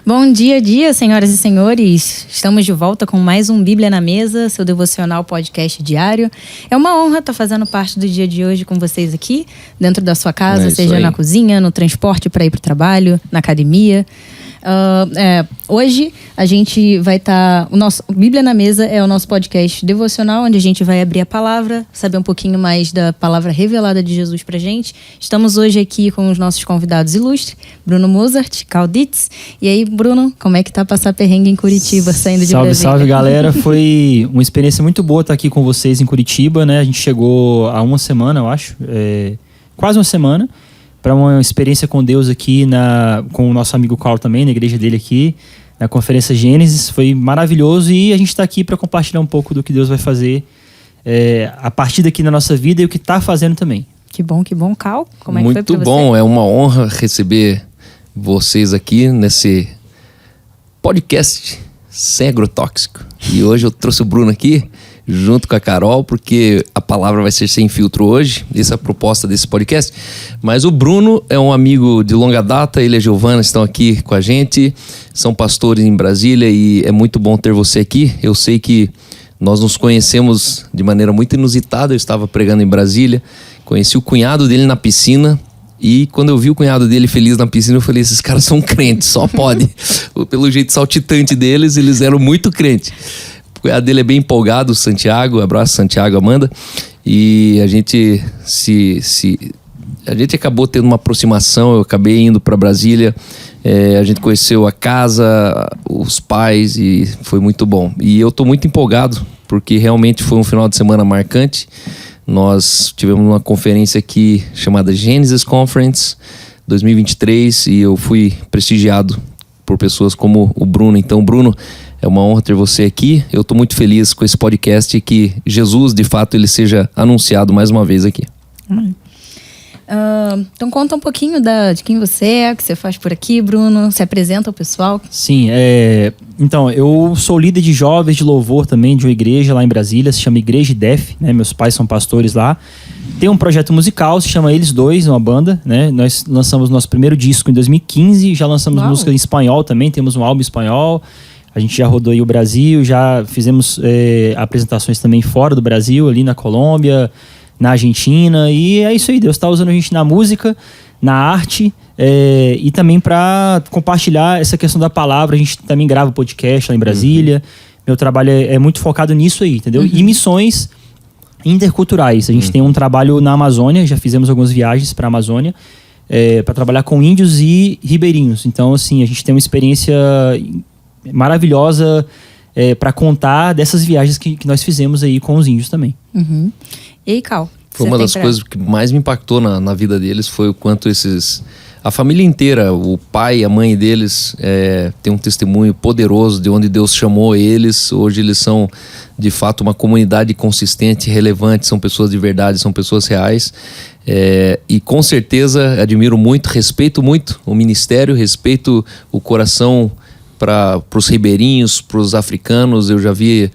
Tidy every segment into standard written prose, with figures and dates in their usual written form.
Bom dia, senhoras e senhores. Estamos de volta com mais um Bíblia na Mesa, seu devocional podcast diário. É uma honra estar fazendo parte do dia de hoje com vocês aqui, dentro da sua casa, seja na cozinha, no transporte para ir para o trabalho, na academia. Hoje a gente vai estar... O nosso Bíblia na Mesa é o nosso podcast devocional, onde a gente vai abrir a palavra, saber um pouquinho mais da palavra revelada de Jesus pra gente. Estamos hoje aqui com os nossos convidados ilustres, Bruno Mozart, Carl Dietz. E aí, Bruno, como é que tá passar perrengue em Curitiba, saindo de Brasília? Salve, galera. Foi uma experiência muito boa estar aqui com vocês em Curitiba, né? A gente chegou há uma semana, eu acho, quase uma semana, para uma experiência com Deus aqui com o nosso amigo Carl também, na igreja dele aqui, na Conferência Gênesis. Foi maravilhoso e a gente está aqui para compartilhar um pouco do que Deus vai fazer a partir daqui na nossa vida e o que está fazendo também. Que bom, Carl. Como é que foi para você? Muito bom, é uma honra receber vocês aqui nesse podcast sem agrotóxico. E hoje eu trouxe o Bruno aqui, junto com a Carol, porque a palavra vai ser sem filtro hoje. Essa é a proposta desse podcast. Mas o Bruno é um amigo de longa data, ele e a Giovana estão aqui com a gente, são pastores em Brasília e é muito bom ter você aqui. Eu sei que nós nos conhecemos de maneira muito inusitada. Eu estava pregando em Brasília, conheci o cunhado dele na piscina e quando eu vi o cunhado dele feliz na piscina, eu falei, esses caras são crentes, só pode. Pelo jeito saltitante deles, eles eram muito crentes. O cunhado dele é bem empolgado, o Santiago, abraço Santiago, Amanda, e a gente acabou tendo uma aproximação. Eu acabei indo para Brasília, a gente conheceu a casa, os pais e foi muito bom. E eu tô muito empolgado porque realmente foi um final de semana marcante. Nós tivemos uma conferência aqui chamada Genesis Conference 2023 e eu fui prestigiado por pessoas como o Bruno. Então, Bruno, é uma honra ter você aqui. Eu estou muito feliz com esse podcast e que Jesus, de fato, ele seja anunciado mais uma vez aqui. Então conta um pouquinho de quem você é, o que você faz por aqui, Bruno. Se apresenta ao pessoal. Sim, então eu sou líder de jovens de louvor também de uma igreja lá em Brasília, se chama Igreja IDEF, né? Meus pais são pastores lá. Tem um projeto musical, se chama Eles Dois, uma banda, né? Nós lançamos nosso primeiro disco em 2015, já lançamos música em espanhol também, temos um álbum em espanhol. A gente já rodou aí o Brasil, já fizemos apresentações também fora do Brasil, ali na Colômbia, na Argentina, e é isso aí, Deus está usando a gente na música, na arte, e também para compartilhar essa questão da palavra. A gente também grava podcast lá em Brasília. Meu trabalho é muito focado nisso aí, entendeu? E missões interculturais. A gente tem um trabalho na Amazônia, já fizemos algumas viagens para a Amazônia, para trabalhar com índios e ribeirinhos. Então, assim, a gente tem uma experiência maravilhosa para contar dessas viagens que nós fizemos aí com os índios também. E aí, Carl? Foi uma das coisas que mais me impactou na vida deles, foi o quanto a família inteira, o pai e a mãe deles, tem um testemunho poderoso de onde Deus chamou eles. Hoje eles são, de fato, uma comunidade consistente, relevante, são pessoas de verdade, são pessoas reais. E com certeza admiro muito, respeito muito o ministério, respeito o coração para os ribeirinhos, para os africanos. Eu já vi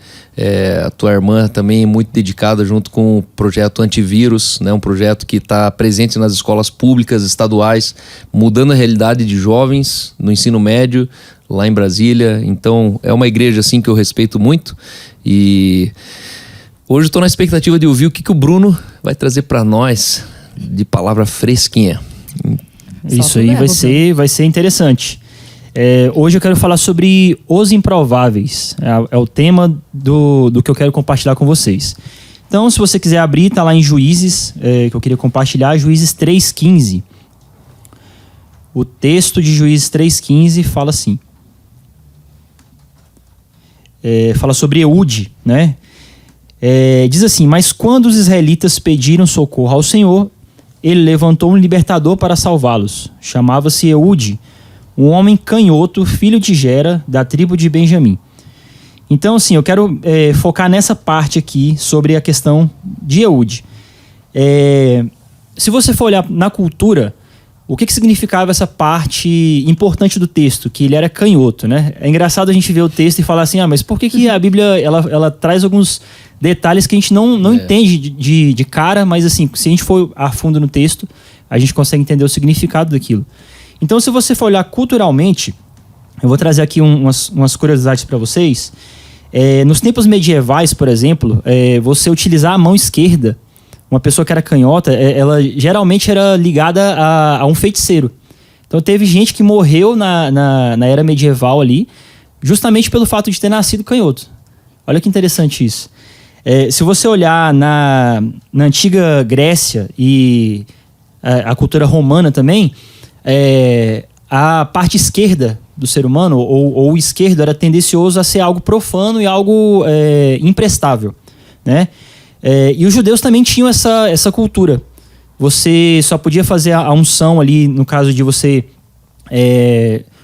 a tua irmã também muito dedicada junto com o projeto Antivírus, né? Um projeto que está presente nas escolas públicas, estaduais, mudando a realidade de jovens no ensino médio, lá em Brasília. Então é uma igreja assim que eu respeito muito e hoje estou na expectativa de ouvir o que o Bruno vai trazer para nós de palavra fresquinha. Isso aí vai ser interessante. Hoje eu quero falar sobre os improváveis. É o tema do que eu quero compartilhar com vocês. Então, se você quiser abrir, tá lá em Juízes, que eu queria compartilhar, Juízes 3,15. O texto de Juízes 3,15 fala assim. Fala sobre Eude, né? Diz assim: mas quando os israelitas pediram socorro ao Senhor, ele levantou um libertador para salvá-los. Chamava-se Eude, um homem canhoto, filho de Gera, da tribo de Benjamim. Então, assim, eu quero focar nessa parte aqui sobre a questão de Eude. Se você for olhar na cultura, o que significava essa parte importante do texto? Que ele era canhoto, né? É engraçado a gente ver o texto e falar assim, mas por que a Bíblia ela traz alguns detalhes que a gente não entende de cara, mas assim, se a gente for a fundo no texto, a gente consegue entender o significado daquilo. Então, se você for olhar culturalmente, Eu vou trazer aqui umas curiosidades para vocês. Nos tempos medievais, por exemplo, você utilizar a mão esquerda, uma pessoa que era canhota, ela geralmente era ligada a um feiticeiro. Então teve gente que morreu na era medieval ali, justamente pelo fato de ter nascido canhoto. Olha que interessante isso. Se você olhar na antiga Grécia e a cultura romana também, a parte esquerda do ser humano, ou o esquerdo, era tendencioso a ser algo profano e algo imprestável, né? E os judeus também tinham essa cultura. Você só podia fazer a unção ali, no caso de você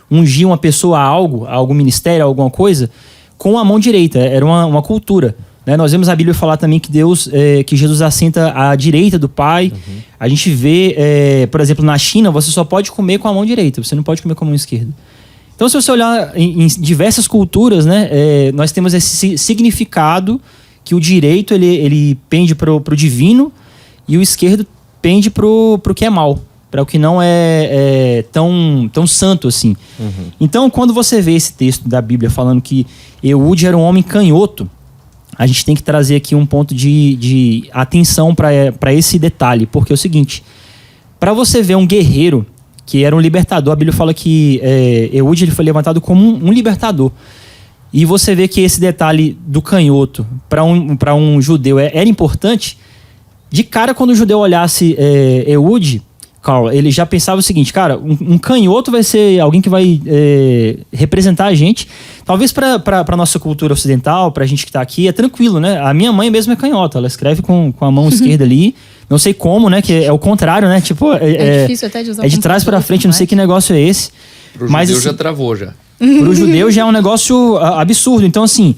ungir uma pessoa a algum ministério, a alguma coisa, com a mão direita. Era uma cultura, né? Nós vemos a Bíblia falar também que que Jesus assenta à direita do Pai. Uhum. A gente vê, por exemplo, na China, você só pode comer com a mão direita, você não pode comer com a mão esquerda. Então, se você olhar em diversas culturas, né, nós temos esse significado que o direito ele pende para o divino e o esquerdo pende para o que é mal, para o que não é tão santo assim. Uhum. Então, quando você vê esse texto da Bíblia falando que Eude era um homem canhoto, a gente tem que trazer aqui um ponto de atenção para esse detalhe, porque é o seguinte: para você ver um guerreiro que era um libertador, a Bíblia fala que Eude ele foi levantado como um libertador. E você vê que esse detalhe do canhoto para um judeu era importante. De cara, quando o judeu olhasse Eude, Carl, ele já pensava o seguinte: cara, um canhoto vai ser alguém que vai representar a gente. Talvez para a nossa cultura ocidental, para a gente que está aqui, é tranquilo, né? A minha mãe mesmo é canhota, ela escreve com a mão esquerda ali. Não sei como, né? Que é o contrário, né? Tipo, difícil até de usar. É de trás para frente, não sei que negócio é esse. Pro judeu já travou já. Pro judeu já é um negócio absurdo. Então, assim,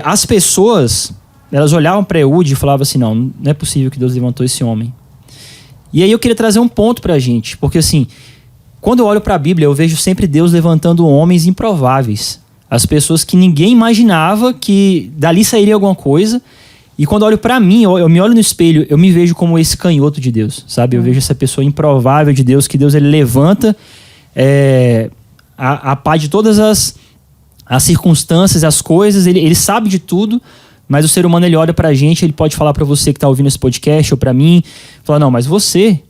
as pessoas, elas olhavam para Eude e falavam assim: não é possível que Deus levantou esse homem. E aí eu queria trazer um ponto pra gente, porque assim, quando eu olho pra Bíblia, eu vejo sempre Deus levantando homens improváveis. As pessoas que ninguém imaginava que dali sairia alguma coisa. E quando eu olho pra mim, eu me olho no espelho, eu me vejo como esse canhoto de Deus, sabe? Eu vejo essa pessoa improvável de Deus, que Deus ele levanta a par de todas as circunstâncias, as coisas, ele sabe de tudo. Mas o ser humano, ele olha pra gente, ele pode falar pra você que tá ouvindo esse podcast, ou pra mim, falar: não, mas você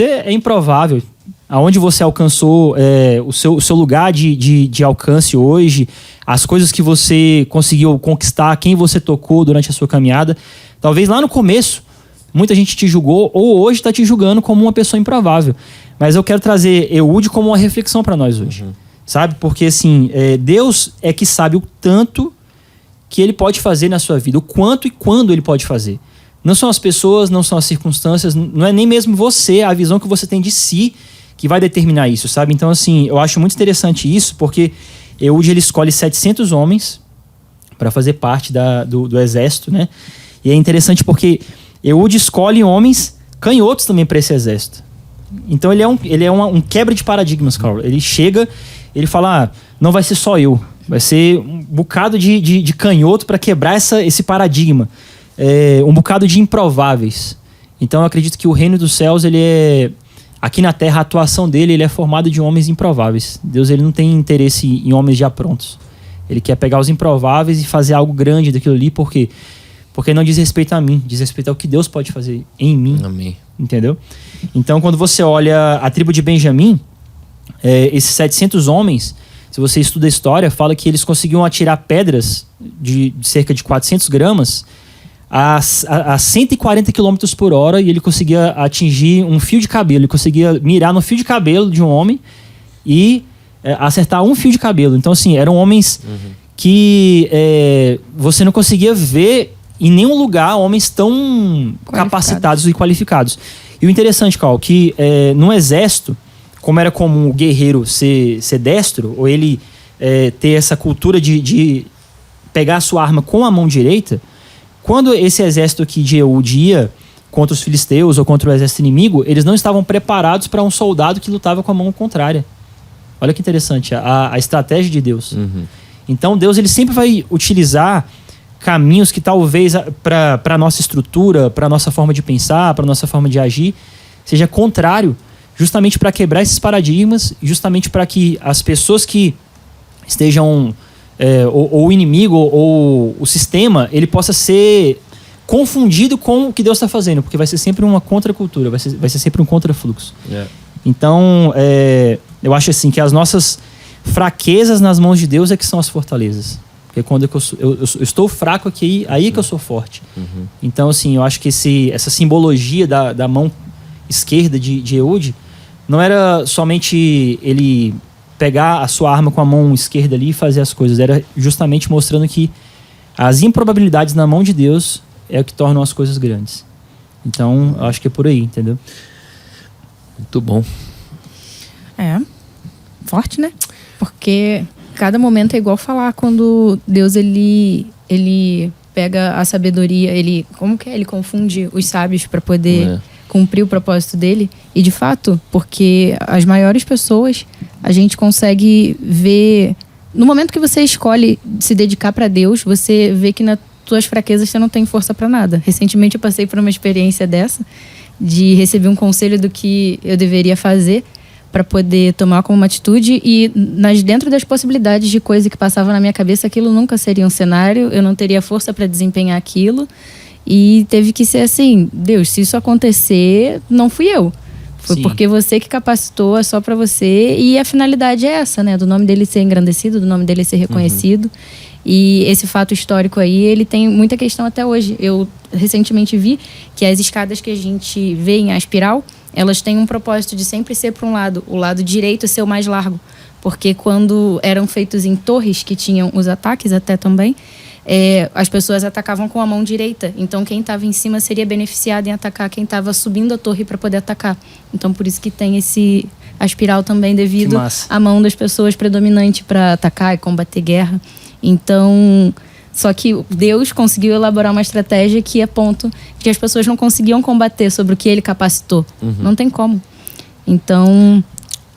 é improvável. Aonde você alcançou o seu lugar de alcance hoje, as coisas que você conseguiu conquistar, quem você tocou durante a sua caminhada. Talvez lá no começo, muita gente te julgou, ou hoje tá te julgando como uma pessoa improvável. Mas eu quero trazer Eude como uma reflexão pra nós hoje. Uhum. Sabe? Porque assim, Deus é que sabe o tanto que ele pode fazer na sua vida, o quanto e quando ele pode fazer. Não são as pessoas, não são as circunstâncias, não é nem mesmo você, a visão que você tem de si que vai determinar isso, sabe? Então, assim, eu acho muito interessante isso, porque Eude ele escolhe 700 homens para fazer parte do exército, né? E é interessante porque Eude escolhe homens canhotos também para esse exército. Então ele é um quebra de paradigmas, Carl. Ele chega, ele fala: não vai ser só eu, vai ser um bocado de canhoto para quebrar esse paradigma. Um bocado de improváveis. Então eu acredito que o reino dos céus, ele é... Aqui na terra, a atuação dele, ele é formado de homens improváveis. Deus, ele não tem interesse em homens já prontos. Ele quer pegar os improváveis e fazer algo grande daquilo ali. Por quê? Porque não diz respeito a mim, diz respeito ao que Deus pode fazer em mim. Amém. Entendeu? Então, quando você olha a tribo de Benjamim, esses 700 homens, se você estuda a história, fala que eles conseguiam atirar pedras de cerca de 400 gramas a 140 km por hora, e ele conseguia atingir um fio de cabelo. Ele conseguia mirar no fio de cabelo de um homem e acertar um fio de cabelo. Então, assim, eram homens que você não conseguia ver em nenhum lugar homens tão capacitados e qualificados. E o interessante, Carl, que no exército, como era comum o guerreiro ser destro, ou ele ter essa cultura de pegar a sua arma com a mão direita, quando esse exército aqui de Eude ia contra os filisteus ou contra o exército inimigo, eles não estavam preparados para um soldado que lutava com a mão contrária. Olha que interessante, a estratégia de Deus. Uhum. Então Deus, ele sempre vai utilizar caminhos que talvez para a nossa estrutura, para a nossa forma de pensar, para a nossa forma de agir, seja contrário, justamente para quebrar esses paradigmas, justamente para que as pessoas que estejam, ou o inimigo, ou o sistema, ele possa ser confundido com o que Deus está fazendo, porque vai ser sempre uma contracultura, vai ser sempre um contrafluxo. Então, eu acho assim que as nossas fraquezas nas mãos de Deus é que são as fortalezas. Porque quando eu estou fraco aqui, aí é que eu sou forte. Então, assim, eu acho que essa simbologia da mão esquerda de Ehud não era somente ele pegar a sua arma com a mão esquerda ali e fazer as coisas. Era justamente mostrando que as improbabilidades na mão de Deus é o que tornam as coisas grandes. Então, eu acho que é por aí, entendeu? Muito bom. Forte, né? Porque cada momento é igual falar quando Deus, ele pega a sabedoria, ele confunde os sábios para poder cumprir o propósito dele. E de fato, porque as maiores pessoas, a gente consegue ver, no momento que você escolhe se dedicar para Deus, você vê que nas tuas fraquezas você não tem força para nada. Recentemente eu passei por uma experiência dessa, de receber um conselho do que eu deveria fazer para poder tomar como uma atitude, e dentro das possibilidades de coisa que passava na minha cabeça, aquilo nunca seria um cenário, eu não teria força para desempenhar aquilo, e teve que ser assim: Deus, se isso acontecer, não fui eu, foi porque você que capacitou, é só para você, e a finalidade é essa, né, do nome dele ser engrandecido, do nome dele ser reconhecido. E esse fato histórico aí, ele tem muita questão até hoje. Eu recentemente vi que as escadas que a gente vê em A Espiral, elas têm um propósito de sempre ser para um lado, o lado direito ser o mais largo. Porque quando eram feitos em torres, que tinham os ataques até também, as pessoas atacavam com a mão direita. Então quem estava em cima seria beneficiado em atacar quem estava subindo a torre para poder atacar. Então por isso que tem a espiral também, devido à mão das pessoas predominante para atacar e combater guerra. Então, só que Deus conseguiu elaborar uma estratégia que é ponto que as pessoas não conseguiam combater sobre o que ele capacitou. Não tem como. Então,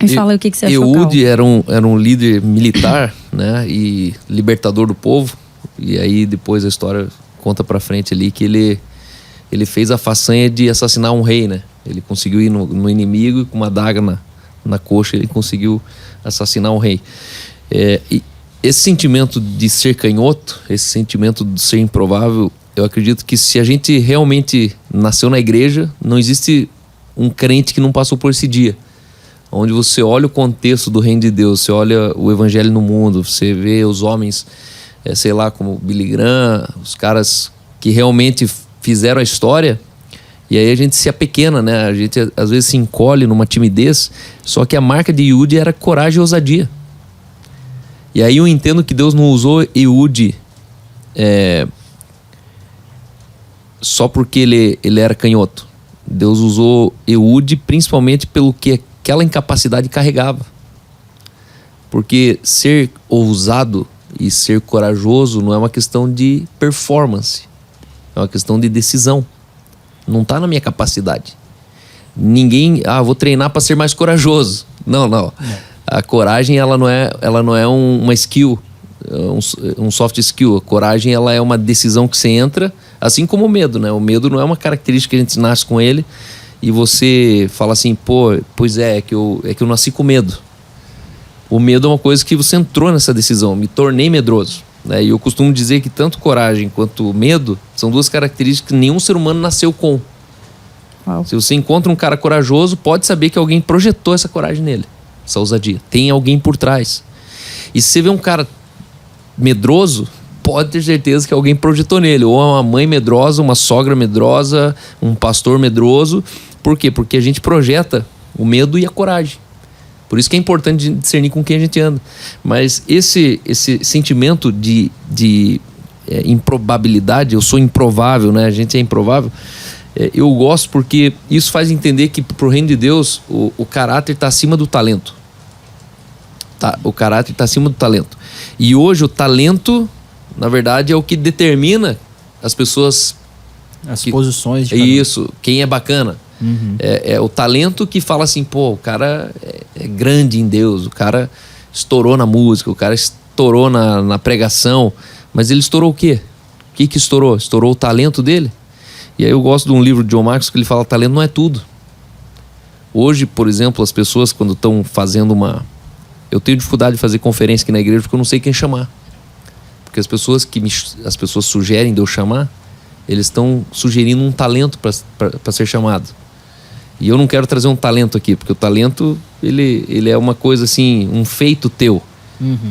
me fala o que você achou. Ehud era um líder militar, né, e libertador do povo. E aí depois a história conta pra frente ali que ele fez a façanha de assassinar um rei, né? Ele conseguiu ir no inimigo e com uma adaga na coxa ele conseguiu assassinar um rei. E esse sentimento de ser canhoto, esse sentimento de ser improvável, eu acredito que se a gente realmente nasceu na igreja, não existe um crente que não passou por esse dia. Onde você olha o contexto do reino de Deus, você olha o evangelho no mundo, você vê os homens, sei lá, como Billy Graham, os caras que realmente fizeram a história, e aí a gente se apequena, né? A gente às vezes se encolhe numa timidez, só que a marca de Ehud era coragem e ousadia. E aí eu entendo que Deus não usou Ehud só porque ele era canhoto. Deus usou Ehud principalmente pelo que aquela incapacidade carregava. Porque ser ousado e ser corajoso não é uma questão de performance, é uma questão de decisão. Não está na minha capacidade. Ninguém, vou treinar para ser mais corajoso. Não. A coragem, ela não é uma skill, um soft skill. A coragem, ela é uma decisão que você entra, assim como o medo, né? O medo não é uma característica que a gente nasce com ele e você fala assim, é que eu nasci com medo. O medo é uma coisa que você entrou nessa decisão, me tornei medroso, né? E eu costumo dizer que tanto coragem quanto medo são duas características que nenhum ser humano nasceu com. Uau. Se você encontra um cara corajoso, pode saber que alguém projetou essa coragem nele, essa ousadia. Tem alguém por trás. E se você vê um cara medroso, pode ter certeza que alguém projetou nele. Ou uma mãe medrosa, uma sogra medrosa, um pastor medroso. Por quê? Porque a gente projeta o medo e a coragem. Por isso que é importante discernir com quem a gente anda. Mas esse sentimento de improbabilidade, eu sou improvável, né? A gente é improvável. Eu gosto porque isso faz entender que pro reino de Deus o caráter está acima do talento. O caráter está acima do talento. E hoje o talento, na verdade, é o que determina as pessoas... As posições de cada um. Isso, quem é bacana. É o talento que fala assim, o cara é grande em Deus, o cara estourou na música, o cara estourou na pregação, mas ele estourou o quê? O que estourou? Estourou o talento dele? E aí eu gosto de um livro de John Maxwell que ele fala, talento não é tudo. Hoje, por exemplo, as pessoas quando estão fazendo uma... Eu tenho dificuldade de fazer conferência aqui na igreja porque eu não sei quem chamar. Porque as pessoas sugerem de eu chamar, eles estão sugerindo um talento para ser chamado. E eu não quero trazer um talento aqui, porque o talento, ele é uma coisa assim, um feito teu.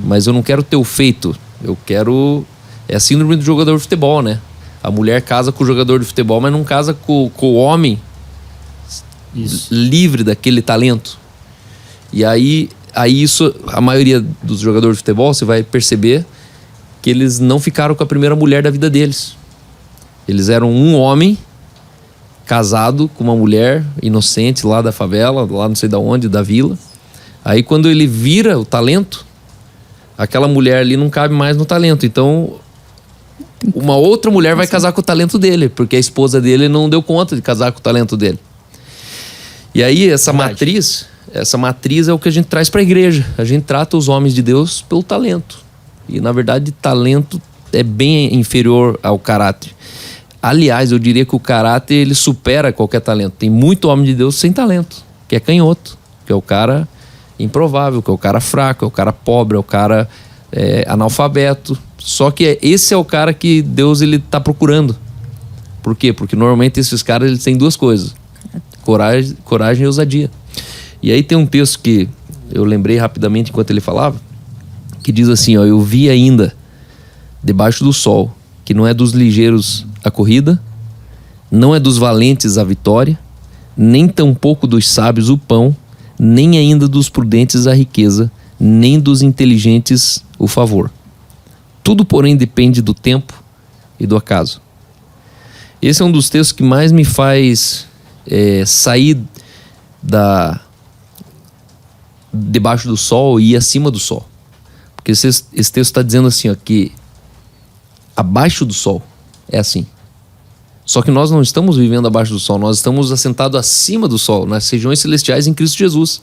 Mas eu não quero teu feito. Eu quero... É a síndrome do jogador de futebol, né? A mulher casa com o jogador de futebol, mas não casa com o homem livre daquele talento. E aí isso, a maioria dos jogadores de futebol, você vai perceber que eles não ficaram com a primeira mulher da vida deles. Eles eram um homem casado com uma mulher inocente lá da favela, lá não sei da onde, da vila. Aí quando ele vira o talento, aquela mulher ali não cabe mais no talento. Então uma outra mulher vai casar com o talento dele, porque a esposa dele não deu conta de casar com o talento dele. E aí essa matriz é o que a gente traz para a igreja. A gente trata os homens de Deus pelo talento. E na verdade talento é bem inferior ao caráter. Aliás, eu diria que o caráter ele supera qualquer talento. Tem muito homem de Deus sem talento, que é canhoto, que é o cara improvável, que é o cara fraco, é o cara pobre, é o cara analfabeto. Só que esse é o cara que Deus ele tá procurando. Por quê? Porque normalmente esses caras eles têm duas coisas: coragem e ousadia. E aí tem um texto que eu lembrei rapidamente enquanto ele falava, que diz assim, ó: eu vi ainda debaixo do sol que não é dos ligeiros a corrida, não é dos valentes a vitória, nem tampouco dos sábios o pão, nem ainda dos prudentes a riqueza, nem dos inteligentes o favor. Tudo, porém, depende do tempo e do acaso. Esse é um dos textos que mais me faz sair debaixo do sol e ir acima do sol. Porque esse texto está dizendo assim, ó, que abaixo do sol é assim. Só que nós não estamos vivendo abaixo do sol, nós estamos assentados acima do sol, nas regiões celestiais em Cristo Jesus.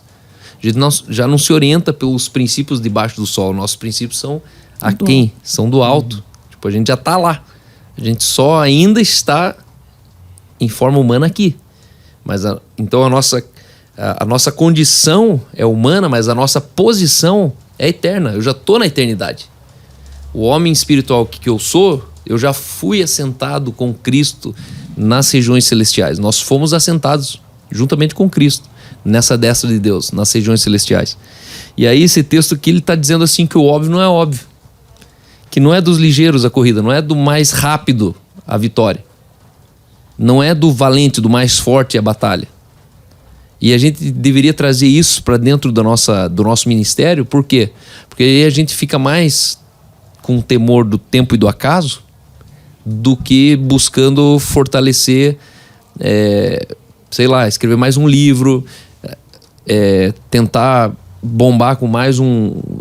A gente já não se orienta pelos princípios debaixo do sol, nossos princípios são aquém, são do alto. Tipo, a gente já está lá. A gente só ainda está em forma humana aqui. Mas então a nossa condição é humana, mas a nossa posição é eterna. Eu já estou na eternidade. O homem espiritual que eu sou, eu já fui assentado com Cristo nas regiões celestiais. Nós fomos assentados juntamente com Cristo nessa destra de Deus, nas regiões celestiais. E aí esse texto aqui ele está dizendo assim que o óbvio não é óbvio. Que não é dos ligeiros a corrida, não é do mais rápido a vitória. Não é do valente, do mais forte a batalha. E a gente deveria trazer isso para dentro do nosso ministério. Por quê? Porque aí a gente fica mais com temor do tempo e do acaso do que buscando fortalecer, escrever mais um livro, tentar bombar com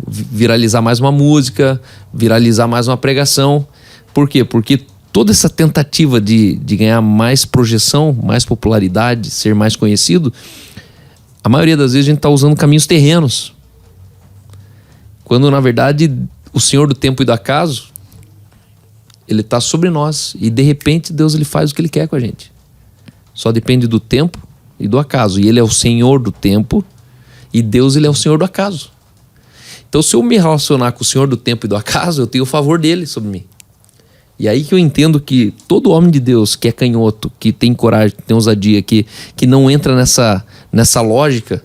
viralizar mais uma música, viralizar mais uma pregação. Por quê? Porque toda essa tentativa de ganhar mais projeção, mais popularidade, ser mais conhecido, a maioria das vezes a gente está usando caminhos terrenos. Quando, na verdade, o Senhor do tempo e do acaso, Ele está sobre nós. E, de repente, Deus ele faz o que Ele quer com a gente. Só depende do tempo e do acaso. E Ele é o Senhor do tempo e Deus ele é o Senhor do acaso. Então, se eu me relacionar com o Senhor do tempo e do acaso, eu tenho o favor dele sobre mim. E aí que eu entendo que todo homem de Deus que é canhoto, que tem coragem, que tem ousadia, que não entra nessa lógica,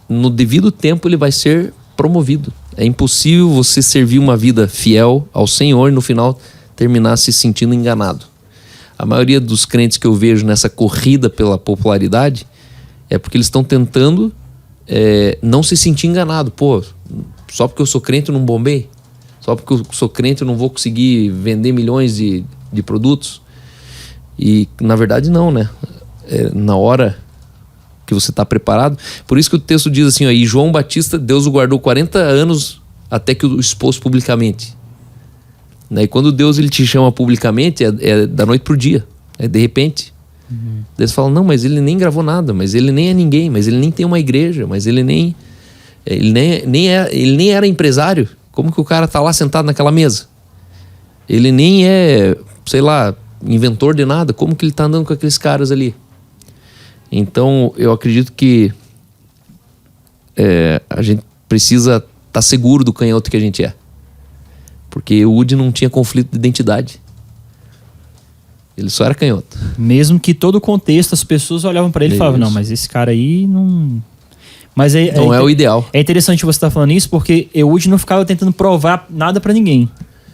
no devido tempo ele vai ser promovido. É impossível você servir uma vida fiel ao Senhor e no final terminar se sentindo enganado. A maioria dos crentes que eu vejo nessa corrida pela popularidade é porque eles estão tentando não se sentir enganado. Pô, só porque eu sou crente eu não bombei? Só porque eu sou crente eu não vou conseguir vender milhões de produtos? E na verdade não, né? Na hora que você está preparado. Por isso que o texto diz assim, ó, e João Batista, Deus o guardou 40 anos até que o expôs publicamente. Né? E quando Deus ele te chama publicamente, é da noite pro dia. É de repente. Uhum. Deus fala, não, mas ele nem gravou nada, mas ele nem é ninguém, mas ele nem tem uma igreja, mas ele nem era empresário. Como que o cara tá lá sentado naquela mesa? Ele nem é, sei lá, inventor de nada. Como que ele tá andando com aqueles caras ali? Então, eu acredito que a gente precisa estar seguro do canhoto que a gente é. Porque o Udi não tinha conflito de identidade. Ele só era canhoto. Mesmo que todo o contexto, as pessoas olhavam para ele e falavam, não, mas esse cara aí não... Mas não é o ideal. É interessante você estar falando isso, porque Eude não ficava tentando provar nada pra ninguém.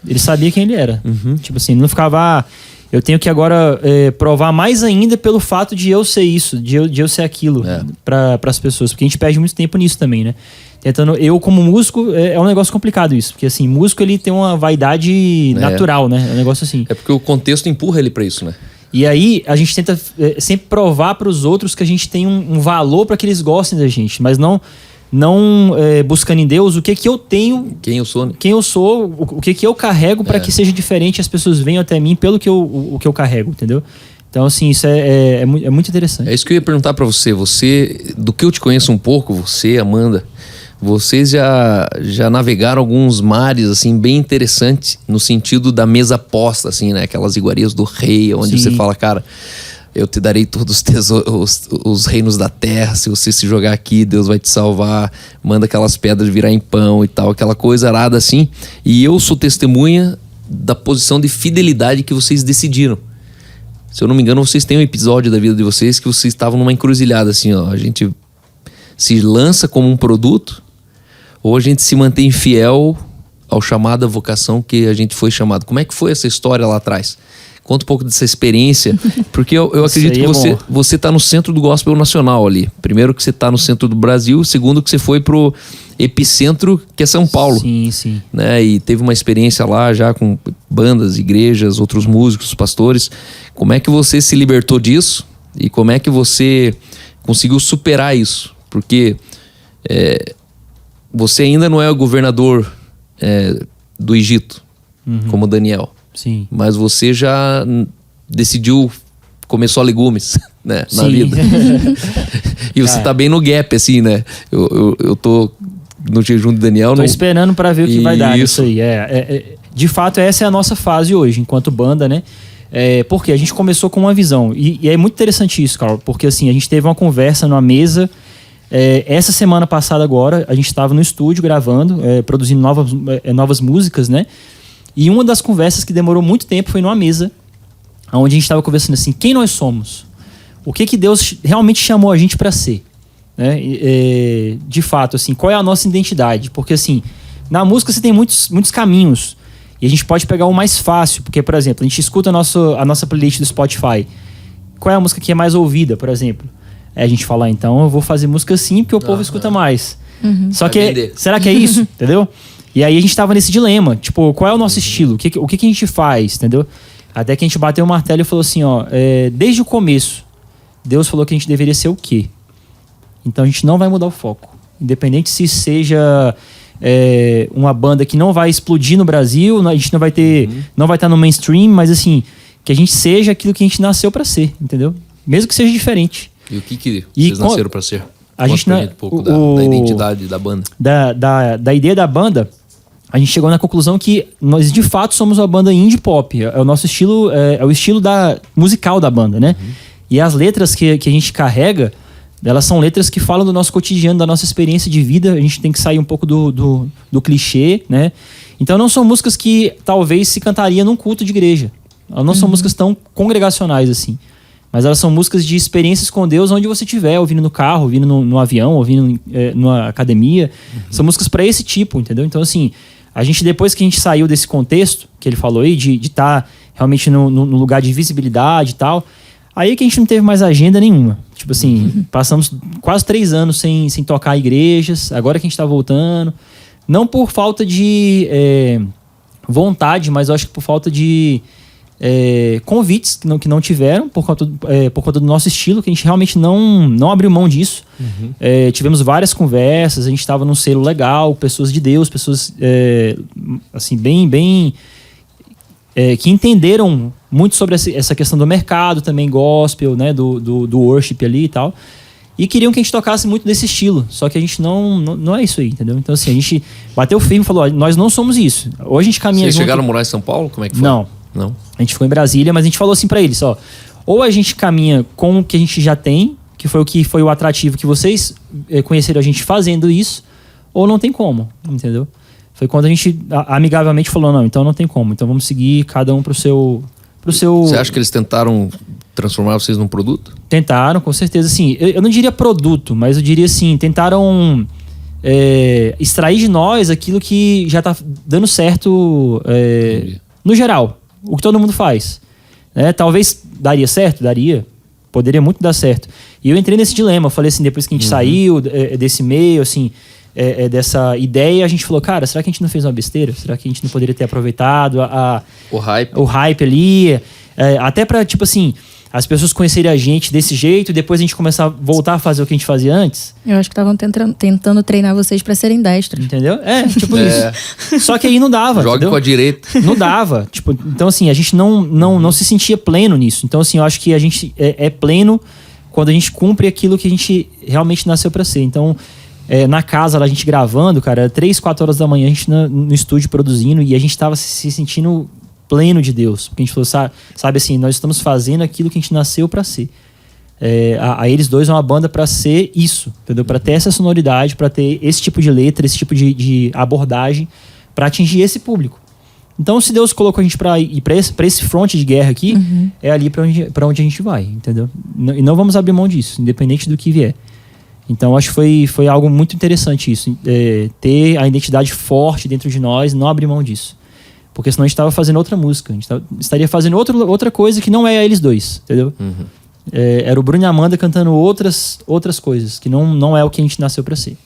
Ele sabia quem ele era. Tipo assim, não ficava... eu tenho que agora provar mais ainda pelo fato de eu ser isso, de eu ser aquilo para as pessoas. Porque a gente perde muito tempo nisso também, né? Tentando, eu como músico, é um negócio complicado isso. Porque assim, músico ele tem uma vaidade natural, né? É um negócio assim. É porque o contexto empurra ele pra isso, né? E aí a gente tenta sempre provar para os outros que a gente tem um valor para que eles gostem da gente. Mas não buscando em Deus o que eu tenho, quem eu sou, né? Quem eu sou, o que eu carrego para que seja diferente, as pessoas venham até mim pelo que eu carrego, entendeu? Então, assim, isso é muito interessante. É isso que eu ia perguntar para você. Você, do que eu te conheço um pouco, você, Amanda, vocês já navegaram alguns mares, assim, bem interessantes, no sentido da mesa posta, assim, né? Aquelas iguarias do rei, onde você fala, cara, eu te darei todos os reinos da terra, se você se jogar aqui, Deus vai te salvar, manda aquelas pedras virar em pão e tal, aquela coisa arada assim. E eu sou testemunha da posição de fidelidade que vocês decidiram. Se eu não me engano, vocês têm um episódio da vida de vocês que vocês estavam numa encruzilhada, assim, ó. A gente se lança como um produto ou a gente se mantém fiel ao chamado, à vocação que a gente foi chamado. Como é que foi essa história lá atrás? Conta um pouco dessa experiência, porque eu acredito que você tá no centro do gospel nacional ali. Primeiro que você tá no centro do Brasil, segundo que você foi pro epicentro, que é São Paulo. Sim, sim. Né? E teve uma experiência lá já com bandas, igrejas, outros músicos, pastores. Como é que você se libertou disso? E como é que você conseguiu superar isso? Porque você ainda não é o governador do Egito, como Daniel. Sim. Mas você já decidiu comer só legumes, né, na vida. E você tá bem no gap, assim, né? Eu tô no jejum de Daniel. Tô esperando para ver o que vai dar isso aí. De fato, essa é a nossa fase hoje, enquanto banda, né? Porque a gente começou com uma visão. E é muito interessante isso, Carl, porque assim, a gente teve uma conversa numa mesa. Essa semana passada agora, a gente estava no estúdio gravando, produzindo novas músicas, né? E uma das conversas que demorou muito tempo foi numa mesa, onde a gente estava conversando assim, quem nós somos? O que Deus realmente chamou a gente para ser? Né? De fato, assim, qual é a nossa identidade? Porque assim, na música você tem muitos caminhos, e a gente pode pegar o mais fácil, porque, por exemplo, a gente escuta a nossa playlist do Spotify. Qual é a música que é mais ouvida, por exemplo? A gente fala, então eu vou fazer música assim, porque o povo escuta mais. Só que, será que é isso? Entendeu? E aí a gente tava nesse dilema, tipo, qual é o nosso estilo? O que a gente faz, entendeu? Até que a gente bateu o martelo e falou assim, ó, desde o começo, Deus falou que a gente deveria ser o quê? Então a gente não vai mudar o foco. Independente se seja uma banda que não vai explodir no Brasil, a gente não vai estar no mainstream, mas assim, que a gente seja aquilo que a gente nasceu pra ser, entendeu? Mesmo que seja diferente. E o que vocês nasceram pra ser? A gente um pouco da identidade da banda. Da ideia da banda, a gente chegou na conclusão que nós de fato somos uma banda indie pop. É o nosso estilo, é o estilo musical da banda, né? E as letras que a gente carrega, elas são letras que falam do nosso cotidiano, da nossa experiência de vida. A gente tem que sair um pouco do clichê, né? Então não são músicas que talvez se cantaria num culto de igreja. Elas não são músicas tão congregacionais assim. Mas elas são músicas de experiências com Deus onde você estiver, ouvindo no carro, ouvindo no avião, ouvindo numa academia. São músicas para esse tipo, entendeu? Então, assim, a gente, depois que a gente saiu desse contexto que ele falou aí, de estar realmente no lugar de visibilidade e tal, aí é que a gente não teve mais agenda nenhuma. Tipo assim, passamos quase 3 anos sem tocar igrejas, agora que a gente tá voltando. Não por falta de vontade, mas eu acho que por falta de convites que não tiveram por conta do nosso estilo, que a gente realmente não abriu mão disso. Tivemos várias conversas, a gente estava num selo legal, pessoas de Deus, pessoas assim, bem que entenderam muito sobre essa questão do mercado também, gospel, né, do worship ali e tal, e queriam que a gente tocasse muito desse estilo, só que a gente não é isso aí, entendeu? Então assim, a gente bateu firme e falou, nós não somos isso. Hoje a gente caminha junto. Vocês chegaram a morar em São Paulo? Como é que foi? Não. A gente ficou em Brasília, mas a gente falou assim pra eles, ó, ou a gente caminha com o que a gente já tem, que foi o atrativo que vocês conheceram a gente fazendo isso, ou não tem como, entendeu? Foi quando a gente amigavelmente falou, não, então não tem como, então vamos seguir cada um pro seu... Você acha que eles tentaram transformar vocês num produto? Tentaram, com certeza, sim. Eu não diria produto, mas eu diria assim, tentaram extrair de nós aquilo que já tá dando certo no geral, o que todo mundo faz. Talvez daria certo? Daria. Poderia muito dar certo. E eu entrei nesse dilema, eu falei assim, depois que a gente saiu desse meio, assim, dessa ideia, a gente falou, cara, será que a gente não fez uma besteira? Será que a gente não poderia ter aproveitado o hype ali? Até pra, tipo assim, as pessoas conhecerem a gente desse jeito e depois a gente começar a voltar a fazer o que a gente fazia antes. Eu acho que estavam tentando treinar vocês pra serem destros. Entendeu? Tipo isso. Só que aí não dava. Jogue entendeu? com a direita. Não dava. Então, assim, a gente não se sentia pleno nisso. Então, assim, eu acho que a gente é pleno quando a gente cumpre aquilo que a gente realmente nasceu pra ser. Então, na casa, lá, a gente gravando, cara, 3, 4 horas da manhã, a gente no estúdio produzindo e a gente tava se sentindo pleno de Deus. Porque a gente falou, sabe assim, nós estamos fazendo aquilo que a gente nasceu pra ser. A Eles Dois é uma banda pra ser isso, entendeu? Pra ter essa sonoridade, pra ter esse tipo de letra, esse tipo de abordagem, pra atingir esse público. Então, se Deus colocou a gente pra ir pra esse fronte de guerra aqui, é ali pra onde a gente vai, entendeu? E não vamos abrir mão disso, independente do que vier. Então, acho que foi algo muito interessante isso. Ter a identidade forte dentro de nós, não abrir mão disso. Porque senão a gente estava fazendo outra música. A gente estaria fazendo outra coisa que não é a Eles Dois, entendeu? Era o Bruno e a Amanda cantando outras coisas, que não é o que a gente nasceu para ser.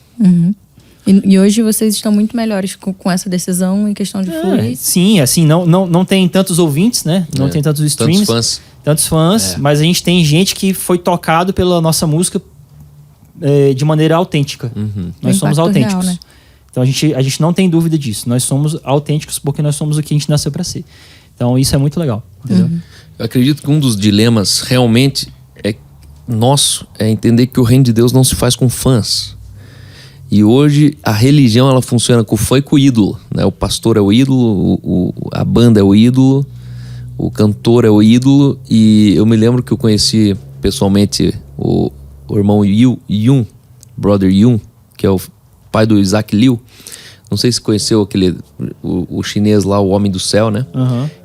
E hoje vocês estão muito melhores com essa decisão em questão de fluir? Sim, assim, não tem tantos ouvintes, né? Não tem tantos streams. Tantos fãs. Mas a gente tem gente que foi tocado pela nossa música de maneira autêntica. Nós somos autênticos. Real, né? Então a gente não tem dúvida disso. Nós somos autênticos porque nós somos o que a gente nasceu para ser. Então isso é muito legal, entendeu? Eu acredito que um dos dilemas realmente nosso é entender que o reino de Deus não se faz com fãs. E hoje a religião ela funciona com o fã e com o ídolo, né? O pastor é o ídolo, a banda é o ídolo, o cantor é o ídolo. E eu me lembro que eu conheci pessoalmente o irmão Yun, brother Yun, que é o pai do Isaac Liu. Não sei se conheceu o chinês lá, o Homem do Céu, né?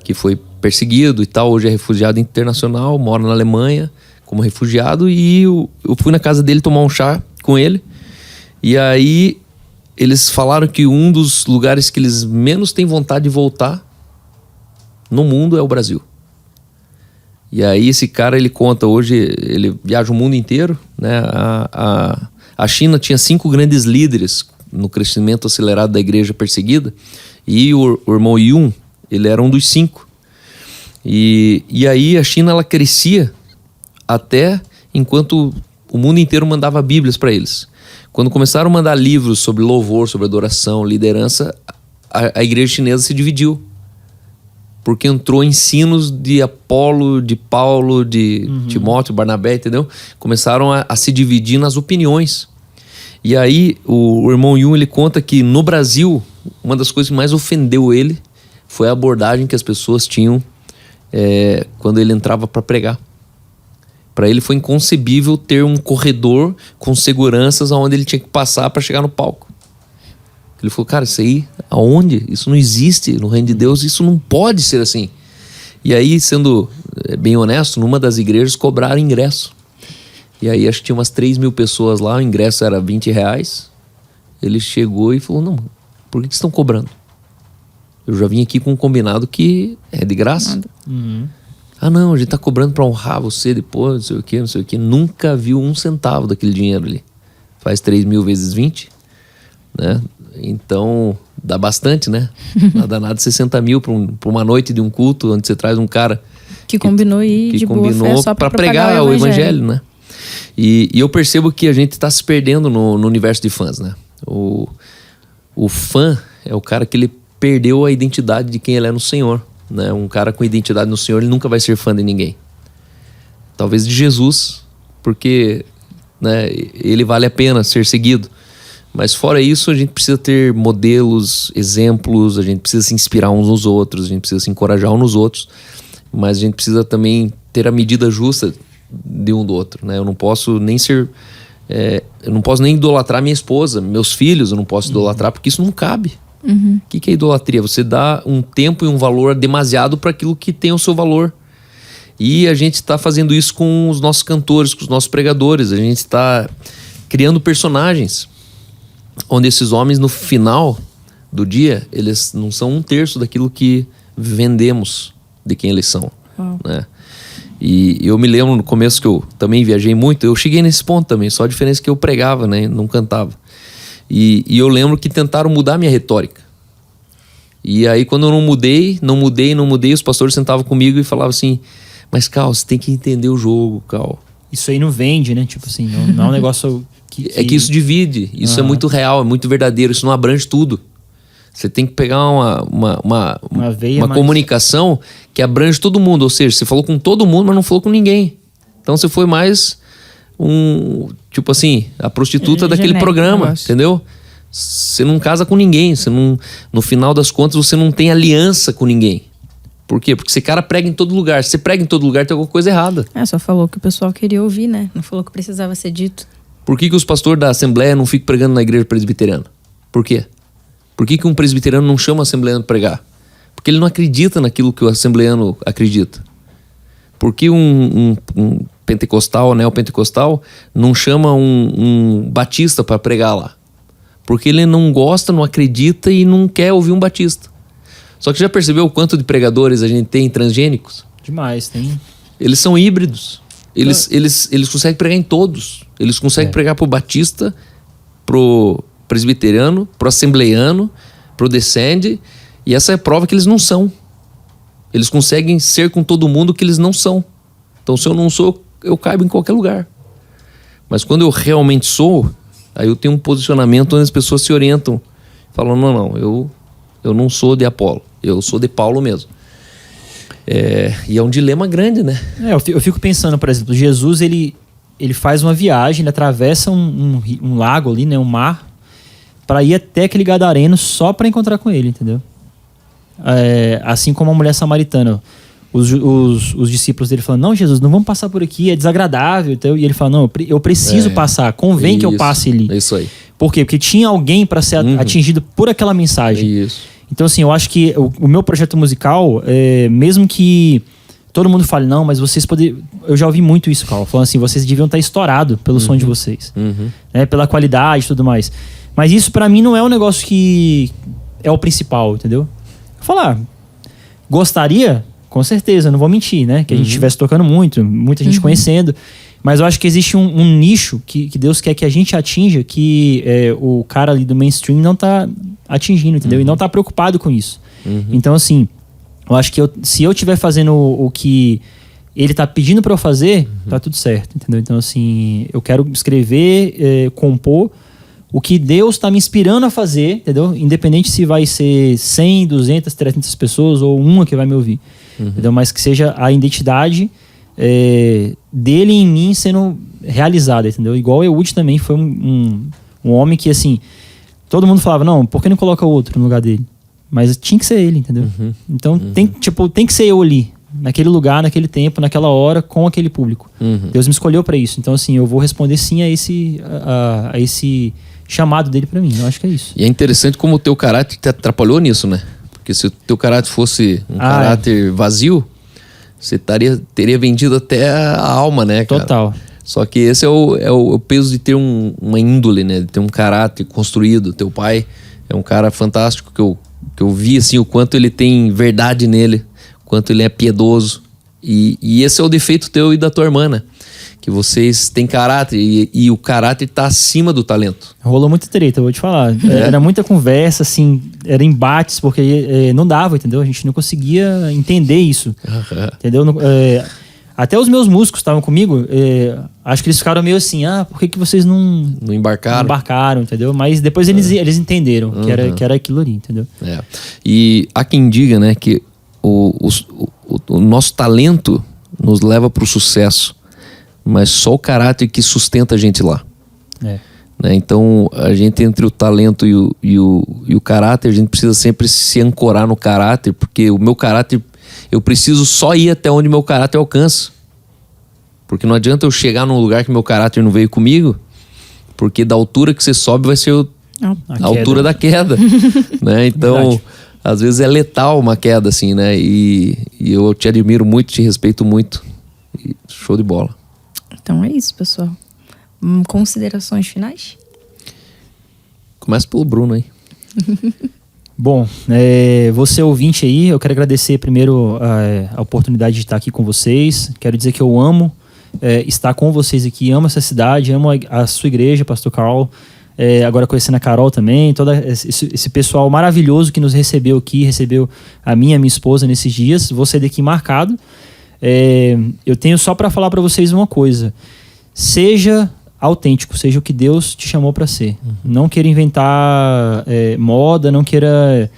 Que foi perseguido e tal. Hoje é refugiado internacional, mora na Alemanha como refugiado. E eu fui na casa dele tomar um chá com ele. E aí eles falaram que um dos lugares que eles menos têm vontade de voltar no mundo é o Brasil. E aí esse cara, ele conta hoje, ele viaja o mundo inteiro, né? A China tinha 5 grandes líderes no crescimento acelerado da igreja perseguida. E o irmão Yun, ele era um dos 5. E aí a China, ela crescia até enquanto o mundo inteiro mandava bíblias para eles. Quando começaram a mandar livros sobre louvor, sobre adoração, liderança, a igreja chinesa se dividiu. Porque entrou ensinos de Apolo, de Paulo, de Timóteo, Barnabé, entendeu? Começaram a se dividir nas opiniões. E aí o irmão Yun, ele conta que no Brasil, uma das coisas que mais ofendeu ele foi a abordagem que as pessoas tinham quando ele entrava para pregar. Para ele foi inconcebível ter um corredor com seguranças onde ele tinha que passar para chegar no palco. Ele falou, cara, isso aí, aonde? Isso não existe no reino de Deus, isso não pode ser assim. E aí, sendo bem honesto, numa das igrejas cobraram ingresso. E aí acho que tinha umas 3.000 pessoas lá, o ingresso era R$20. Ele chegou e falou, não, por que vocês estão cobrando? Eu já vim aqui com um combinado que é de graça. Ah não, a gente tá cobrando para honrar você depois, não sei o que. Nunca viu um centavo daquele dinheiro ali. Faz 3.000 vezes 20, né? Então, dá bastante, né? Nada 60 mil para uma noite de um culto, onde você traz um cara que combinou ir de boa fé só para pregar o evangelho, né? E eu percebo que a gente está se perdendo no universo de fãs, né? O fã é o cara que ele perdeu a identidade de quem ele é no Senhor, né? Um cara com identidade no Senhor, ele nunca vai ser fã de ninguém. Talvez de Jesus, porque, né, ele vale a pena ser seguido. Mas fora isso, a gente precisa ter modelos, exemplos, a gente precisa se inspirar uns nos outros, a gente precisa se encorajar uns nos outros, mas a gente precisa também ter a medida justa de um do outro, né? Eu não posso nem ser... eu não posso nem idolatrar minha esposa, meus filhos eu não posso idolatrar, porque isso não cabe. O que é idolatria? Você dá um tempo e um valor demasiado para aquilo que tem o seu valor. E a gente está fazendo isso com os nossos cantores, com os nossos pregadores. A gente está criando personagens, onde esses homens, no final do dia, eles não são 1/3 daquilo que vendemos de quem eles são, né? E eu me lembro no começo que eu também viajei muito, eu cheguei nesse ponto também, só a diferença que eu pregava, né? Não cantava. E eu lembro que tentaram mudar a minha retórica. E aí quando eu não mudei, os pastores sentavam comigo e falavam assim: mas Cal, você tem que entender o jogo, Cal. Isso aí não vende, né? Tipo assim, não é um negócio que... É que isso divide, isso é muito real, é muito verdadeiro, isso não abrange tudo. Você tem que pegar uma comunicação que abrange todo mundo. Ou seja, você falou com todo mundo, mas não falou com ninguém. Então você foi mais tipo assim, a prostituta daquele programa, entendeu? Você não casa com ninguém. No final das contas, você não tem aliança com ninguém. Por quê? Porque esse cara prega em todo lugar. Se você prega em todo lugar, tem alguma coisa errada. Só falou que o pessoal queria ouvir, né? Não falou que precisava ser dito. Por que os pastores da Assembleia não ficam pregando na igreja presbiteriana? Por quê? Por que um presbiteriano não chama o assembleano para pregar? Porque ele não acredita naquilo que o assembleano acredita. Por que um pentecostal, neopentecostal, não chama um batista para pregar lá? Porque ele não gosta, não acredita e não quer ouvir um batista. Só que já percebeu o quanto de pregadores a gente tem transgênicos? Demais, tem. Eles são híbridos. Eles conseguem pregar em todos. Eles conseguem pregar pro batista, pro presbiteriano, pro assembleiano, pro descende, e essa é a prova que eles não são. Eles conseguem ser com todo mundo que eles não são. Então, se eu não sou, eu caibo em qualquer lugar. Mas quando eu realmente sou, aí eu tenho um posicionamento onde as pessoas se orientam, falam: não, eu não sou de Apolo, eu sou de Paulo mesmo. E é um dilema grande, né? Eu fico pensando, por exemplo, Jesus, ele faz uma viagem, ele atravessa um lago ali, né, um mar, para ir até aquele gadareno só para encontrar com ele, entendeu? Assim como a mulher samaritana. Os discípulos dele falam: não, Jesus, não vamos passar por aqui, é desagradável. Então, e ele fala: não, eu preciso passar, convém que eu passe ali. É isso aí. Por quê? Porque tinha alguém para ser atingido por aquela mensagem. Isso. Então, assim, eu acho que o meu projeto musical, mesmo que todo mundo fale: não, mas vocês podem... Eu já ouvi muito isso, Carl, falando assim: vocês deviam estar estourados pelo som de vocês, né, pela qualidade e tudo mais. Mas isso pra mim não é um negócio que é o principal, entendeu? Falar, gostaria, com certeza, não vou mentir, né? Que a gente estivesse tocando muita gente conhecendo. Mas eu acho que existe um nicho que Deus quer que a gente atinja, que o cara ali do mainstream não tá atingindo, entendeu? E não tá preocupado com isso. Então, assim, eu acho que se eu estiver fazendo o que ele tá pedindo pra eu fazer, tá tudo certo, entendeu? Então, assim, eu quero escrever, compor o que Deus tá me inspirando a fazer, entendeu? Independente se vai ser 100, 200, 300 pessoas ou uma que vai me ouvir. Entendeu? Mas que seja a identidade dele em mim sendo realizada, entendeu? Igual o Ehud também foi um homem que, assim, todo mundo falava: não, por que não coloca outro no lugar dele? Mas tinha que ser ele, entendeu? Então tem que ser eu ali, naquele lugar, naquele tempo, naquela hora, com aquele público. Deus me escolheu para isso. Então, assim, eu vou responder sim a esse chamado dele para mim. Eu acho que é isso. E é interessante como o teu caráter te atrapalhou nisso, né? Porque se o teu caráter fosse um caráter vazio, você teria vendido até a alma, né, cara? Total. Só que esse é o peso de ter uma índole, né? De ter um caráter construído. Teu pai é um cara fantástico que eu vi, assim, o quanto ele tem verdade nele, o quanto ele é piedoso. E esse é o defeito teu e da tua irmã, né? Que vocês têm caráter e o caráter tá acima do talento. Rolou muita treta, eu vou te falar. Era muita conversa, assim, era embates, porque não dava, entendeu? A gente não conseguia entender isso, entendeu? Até os meus músicos estavam comigo, acho que eles ficaram meio assim: por que vocês não embarcaram, entendeu? Mas depois eles entenderam que era aquilo ali, entendeu? E há quem diga, né, que o nosso talento nos leva para o sucesso, mas só o caráter que sustenta a gente lá. Né? Então, a gente, entre o talento e o caráter, a gente precisa sempre se ancorar no caráter, porque o meu caráter, eu preciso só ir até onde meu caráter alcança. Porque não adianta eu chegar num lugar que meu caráter não veio comigo, porque da altura que você sobe vai ser a altura da queda. Né? Então, verdade. Às vezes é letal uma queda, assim, né? E eu te admiro muito, te respeito muito. E show de bola. Então é isso, pessoal. Considerações finais? Começa pelo Bruno aí. Bom, você ouvinte aí, eu quero agradecer primeiro a oportunidade de estar aqui com vocês. Quero dizer que eu amo estar com vocês aqui, amo essa cidade, amo a sua igreja, Pastor Carl. Agora conhecendo a Carol também, todo esse pessoal maravilhoso que nos recebeu aqui, recebeu a minha esposa nesses dias. Vou sair daqui marcado. Eu tenho só para falar para vocês uma coisa: seja autêntico, seja o que Deus te chamou para ser. Não queira inventar moda, não queira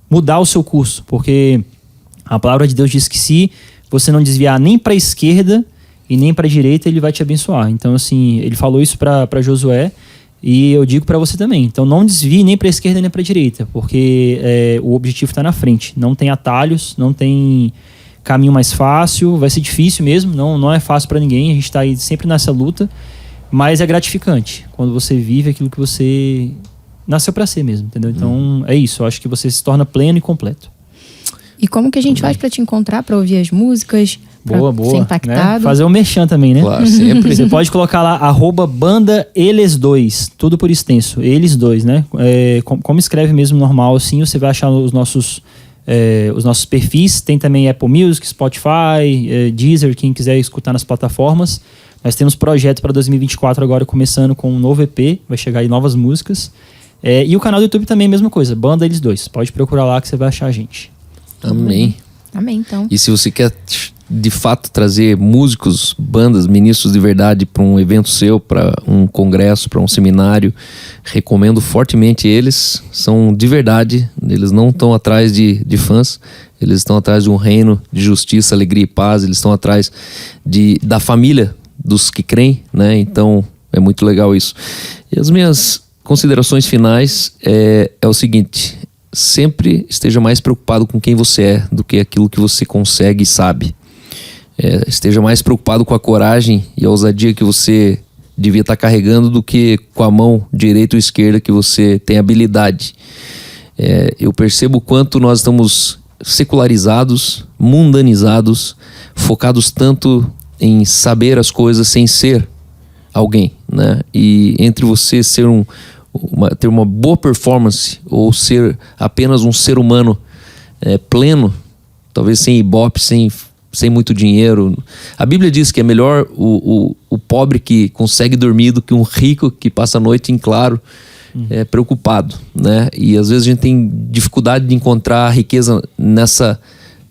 mudar o seu curso, porque a palavra de Deus diz que se você não desviar nem para a esquerda e nem para a direita, ele vai te abençoar. Então, assim, ele falou isso para Josué, e eu digo para você também. Então, não desvie nem para a esquerda nem para a direita, porque o objetivo está na frente. Não tem atalhos, não tem caminho mais fácil, vai ser difícil mesmo, não é fácil para ninguém, a gente está aí sempre nessa luta, mas é gratificante quando você vive aquilo que você nasceu para ser mesmo, entendeu? Então, é isso, eu acho que você se torna pleno e completo. E como que a gente faz para te encontrar, para ouvir as músicas, para ser impactado? Né? Fazer o merchan também, né? Claro, sempre. Você pode colocar lá, @banda eles2, tudo por extenso, eles2, né? Como escreve mesmo normal, assim, você vai achar os nossos perfis. Tem também Apple Music, Spotify, Deezer, quem quiser escutar nas plataformas. Nós temos projeto para 2024 agora, começando com um novo EP, vai chegar aí novas músicas. E o canal do YouTube também, mesma coisa, Banda Eles2. Pode procurar lá que você vai achar a gente. Amém. Amém, então. E se você quer de fato trazer músicos, bandas, ministros de verdade para um evento seu, para um congresso, para um seminário, recomendo fortemente eles. São de verdade, eles não estão atrás de fãs, eles estão atrás de um reino de justiça, alegria e paz, eles estão atrás da família dos que creem, né? Então é muito legal isso. E as minhas considerações finais é o seguinte: sempre esteja mais preocupado com quem você é do que aquilo que você consegue e sabe. Esteja mais preocupado com a coragem e a ousadia que você devia estar carregando do que com a mão direita ou esquerda que você tem habilidade. Eu percebo o quanto nós estamos secularizados, mundanizados, focados tanto em saber as coisas sem ser alguém, né? E entre você ser ter uma boa performance ou ser apenas um ser humano pleno, talvez sem ibope, sem muito dinheiro. A Bíblia diz que é melhor o pobre que consegue dormir do que um rico que passa a noite em claro, preocupado, né? E às vezes a gente tem dificuldade de encontrar riqueza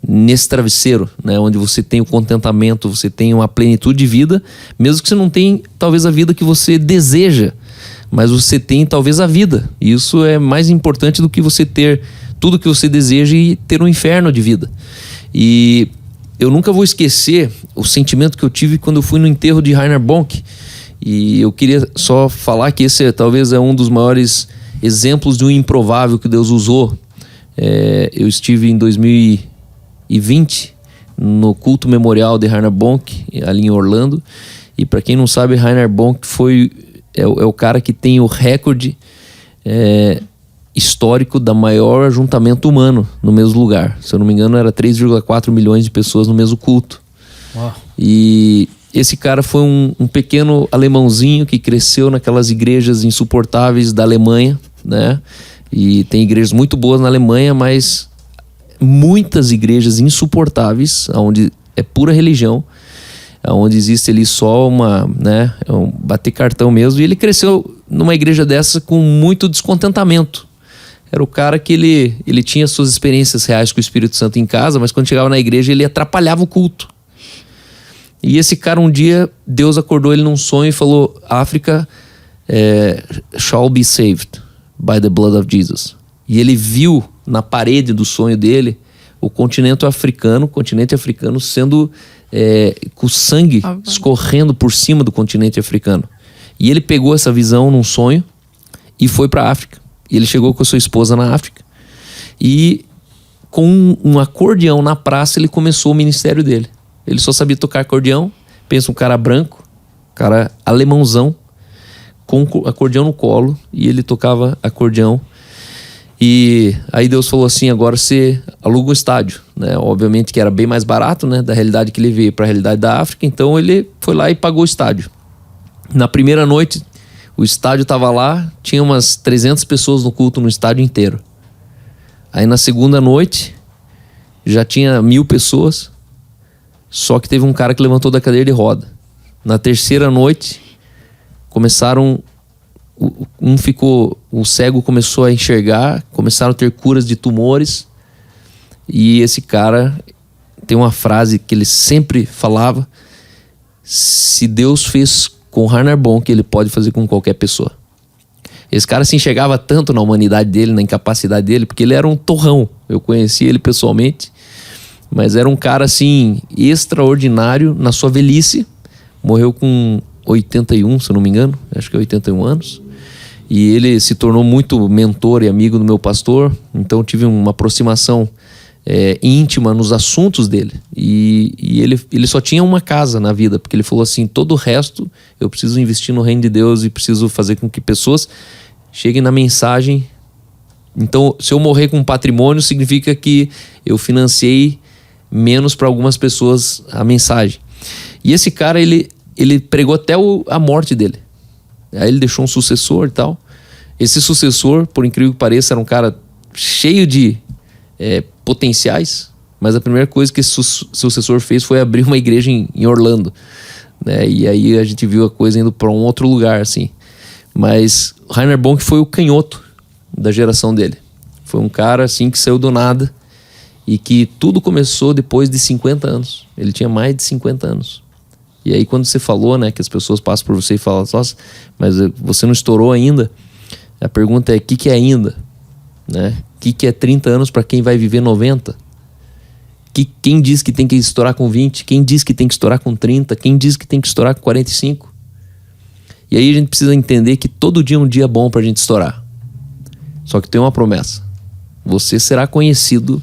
nesse travesseiro, né? Onde você tem o contentamento, você tem uma plenitude de vida, mesmo que você não tenha talvez a vida que você deseja, mas você tem talvez a vida. E isso é mais importante do que você ter tudo que você deseja e ter um inferno de vida. E eu nunca vou esquecer o sentimento que eu tive quando eu fui no enterro de Reinhard Bonk. E eu queria só falar que esse talvez é um dos maiores exemplos de um improvável que Deus usou. Eu estive em 2020 no culto memorial de Reinhard Bonk, ali em Orlando. E para quem não sabe, Reinhard Bonk é o cara que tem o recorde histórico da maior ajuntamento humano no mesmo lugar. Se eu não me engano, era 3,4 milhões de pessoas no mesmo culto. Uau. E esse cara foi um pequeno alemãozinho que cresceu naquelas igrejas insuportáveis da Alemanha, né? E tem igrejas muito boas na Alemanha, mas muitas igrejas insuportáveis, onde é pura religião, onde existe ali só bater cartão mesmo. E ele cresceu numa igreja dessa com muito descontentamento. Era o cara que ele tinha suas experiências reais com o Espírito Santo em casa, mas quando chegava na igreja ele atrapalhava o culto. E esse cara, um dia, Deus acordou ele num sonho e falou: África shall be saved by the blood of Jesus. E ele viu na parede do sonho dele o continente africano sendo com o sangue escorrendo por cima do continente africano. E ele pegou essa visão num sonho e foi para a África. E ele chegou com a sua esposa na África e com um acordeão na praça ele começou o ministério dele. Ele só sabia tocar acordeão Pensa um cara branco, cara alemãozão, com acordeão no colo, e ele tocava acordeão. E aí Deus falou assim: agora você aluga um estádio, né? Obviamente que era bem mais barato, né? Da realidade que ele veio para a realidade da África. Então ele foi lá e pagou o estádio. Na primeira noite, o estádio estava lá, tinha umas 300 pessoas no culto no estádio inteiro. Aí na segunda noite, já tinha 1000 pessoas, só que teve um cara que levantou da cadeira de roda. Na terceira noite, começaram... o cego começou a enxergar, começaram a ter curas de tumores, e esse cara tem uma frase que ele sempre falava: se Deus fez com Rainer Bonk, ele pode fazer com qualquer pessoa. Esse cara se enxergava tanto na humanidade dele, na incapacidade dele, porque ele era um torrão. Eu conheci ele pessoalmente, mas era um cara assim extraordinário na sua velhice. Morreu com 81, se eu não me engano, acho que é 81 anos. E ele se tornou muito mentor e amigo do meu pastor, então tive uma aproximação íntima nos assuntos dele. E ele só tinha uma casa na vida, porque ele falou assim: todo o resto eu preciso investir no reino de Deus e preciso fazer com que pessoas cheguem na mensagem. Então, se eu morrer com patrimônio, significa que eu financiei menos para algumas pessoas a mensagem. E esse cara, ele pregou até a morte dele. Aí ele deixou um sucessor e tal. Esse sucessor, por incrível que pareça, era um cara cheio de potenciais, mas a primeira coisa que esse sucessor fez foi abrir uma igreja em Orlando, né? E aí a gente viu a coisa indo para um outro lugar, assim. Mas Rainer Bonk foi o canhoto da geração dele. Foi um cara assim que saiu do nada e que tudo começou depois de 50 anos. Ele tinha mais de 50 anos. E aí quando você falou, né, que as pessoas passam por você e falam: nossa, mas você não estourou ainda. A pergunta é: o que é ainda? Né? O que é 30 anos para quem vai viver 90? Quem diz que tem que estourar com 20? Quem diz que tem que estourar com 30? Quem diz que tem que estourar com 45? E aí a gente precisa entender que todo dia é um dia bom para a gente estourar. Só que tem uma promessa: você será conhecido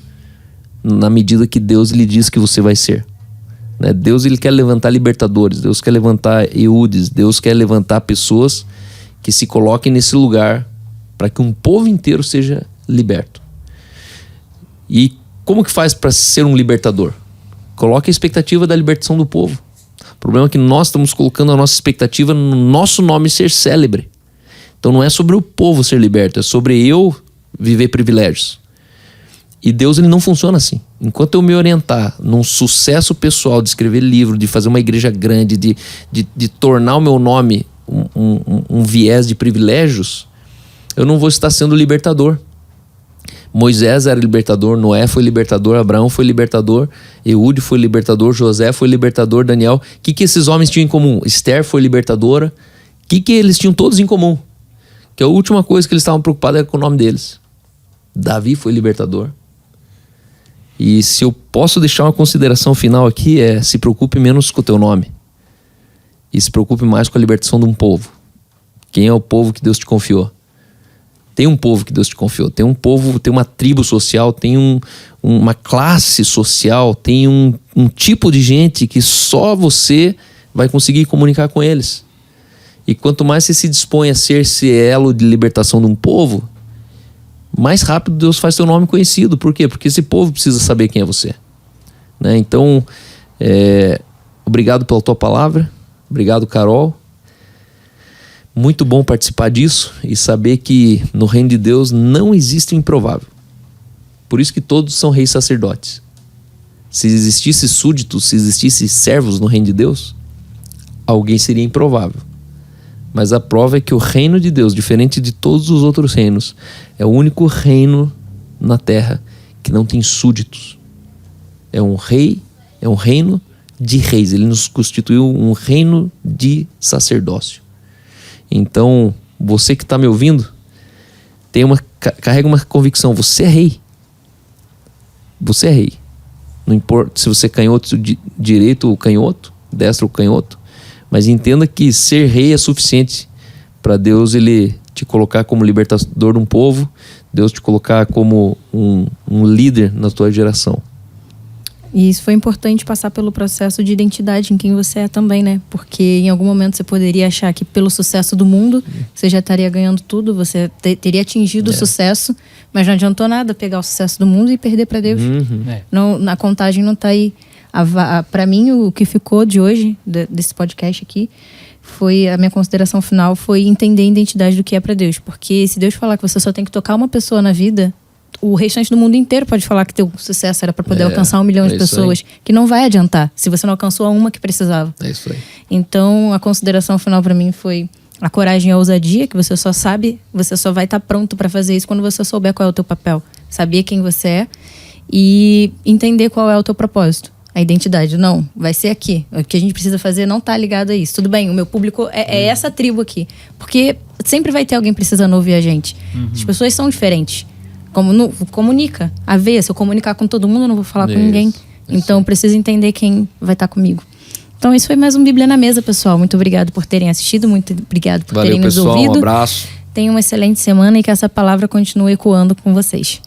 na medida que Deus lhe diz que você vai ser. Né? Deus, ele quer levantar libertadores, Deus quer levantar Eudes, Deus quer levantar pessoas que se coloquem nesse lugar para que um povo inteiro seja liberto. E como que faz para ser um libertador? Coloque a expectativa da libertação do povo. O problema é que nós estamos colocando a nossa expectativa no nosso nome ser célebre. Então não é sobre o povo ser liberto, é sobre eu viver privilégios. E Deus, ele não funciona assim. Enquanto eu me orientar num sucesso pessoal de escrever livro, de fazer uma igreja grande, de tornar o meu nome um viés de privilégios, eu não vou estar sendo libertador. Moisés era libertador, Noé foi libertador, Abraão foi libertador, Eude foi libertador, José foi libertador, Daniel. O que esses homens tinham em comum? Esther foi libertadora. O que eles tinham todos em comum? Que a última coisa que eles estavam preocupados era com o nome deles. Davi foi libertador. E se eu posso deixar uma consideração final aqui, se preocupe menos com o teu nome e se preocupe mais com a libertação de um povo. Quem é o povo que Deus te confiou? Tem um povo que Deus te confiou, tem um povo, tem uma tribo social, tem uma classe social, tem um tipo de gente que só você vai conseguir comunicar com eles. E quanto mais você se dispõe a ser esse elo de libertação de um povo, mais rápido Deus faz seu nome conhecido. Por quê? Porque esse povo precisa saber quem é você. Né? Então, obrigado pela tua palavra. Obrigado, Carol. Muito bom participar disso e saber que no reino de Deus não existe o improvável. Por isso que todos são reis sacerdotes. Se existisse súditos, se existisse servos no reino de Deus, alguém seria improvável. Mas a prova é que o reino de Deus, diferente de todos os outros reinos, é o único reino na terra que não tem súditos. É um rei, é um reino de reis. Ele nos constituiu um reino de sacerdócio. Então, você que está me ouvindo, carrega uma convicção: você é rei. Você é rei. Não importa se você é canhoto direito ou canhoto, destro ou canhoto, mas entenda que ser rei é suficiente para Deus ele te colocar como libertador de um povo, Deus te colocar como um líder na tua geração. E isso foi importante passar pelo processo de identidade em quem você é também, né? Porque em algum momento você poderia achar que pelo sucesso do mundo você já estaria ganhando tudo, você teria atingido o sucesso, mas não adiantou nada pegar o sucesso do mundo e perder para Deus. Não, a contagem não tá aí. Para mim, o que ficou de hoje, desse podcast aqui, foi a minha consideração final, foi entender a identidade do que é para Deus. Porque se Deus falar que você só tem que tocar uma pessoa na vida, o restante do mundo inteiro pode falar que teu sucesso era para poder alcançar 1 milhão de pessoas, que não vai adiantar se você não alcançou a uma que precisava. É isso aí. Então, a consideração final para mim foi a coragem e a ousadia, que você só sabe, você só vai estar pronto para fazer isso quando você souber qual é o teu papel, saber quem você é e entender qual é o teu propósito. A identidade, não, vai ser aqui. O que a gente precisa fazer não tá ligado a isso. Tudo bem, o meu público é essa tribo aqui. Porque sempre vai ter alguém precisando ouvir a gente. As pessoas são diferentes. Comunica. A ver, se eu comunicar com todo mundo, eu não vou falar com ninguém. Então, eu preciso entender quem vai estar comigo. Então, isso foi mais um Bíblia na Mesa, pessoal. Muito obrigado por terem assistido. Muito obrigado por terem nos ouvido. Um abraço. Tenham uma excelente semana e que essa palavra continue ecoando com vocês.